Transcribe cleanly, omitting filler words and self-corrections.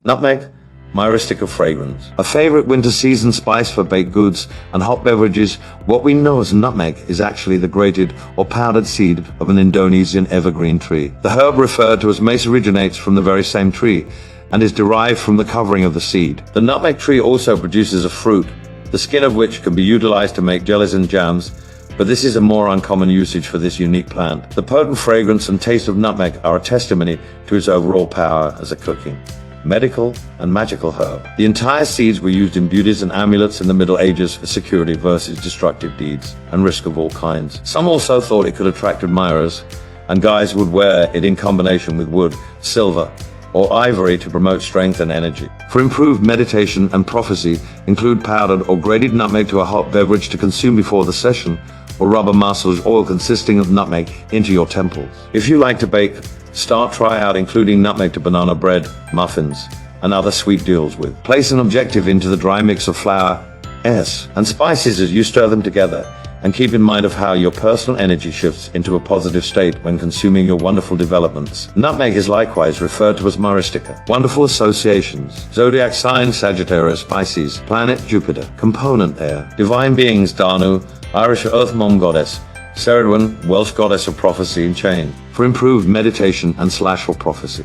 Nutmeg, myristica fragrans. A favorite winter season spice for baked goods and hot beverages, what we know as nutmeg is actually the grated or powdered seed of an Indonesian evergreen tree. The herb referred to as mace originates from the very same tree and is derived from the covering of the seed. The nutmeg tree also produces a fruit, the skin of which can be utilized to make jellies and jams, but this is a more uncommon usage for this unique plant. The potent fragrance and taste of nutmeg are a testimony to its overall power as a cooking, medical, and magical herb. The entire seeds were used in beauties and amulets in the Middle Ages for security versus destructive deeds and risk of all kinds. Some also thought it could attract admirers, and guys would wear it in combination with wood, silver, or ivory to promote strength and energy. For improved meditation and prophecy, include powdered or grated nutmeg to a hot beverage to consume before the session, or rub a massage oil consisting of nutmeg into your temples. If you like to bake, try out including nutmeg to banana bread, muffins, and other sweet deals with. Place an objective into the dry mix of flour, and spices as you stir them together, and keep in mind of how your personal energy shifts into a positive state when consuming your wonderful developments. Nutmeg is likewise referred to as myristica. Wonderful associations. Zodiac sign Sagittarius, Pisces. Planet Jupiter. Component air. Divine beings Danu, Irish earth mom goddess. Ceridwen, Welsh goddess of prophecy and change. For improved meditation and /or prophecy.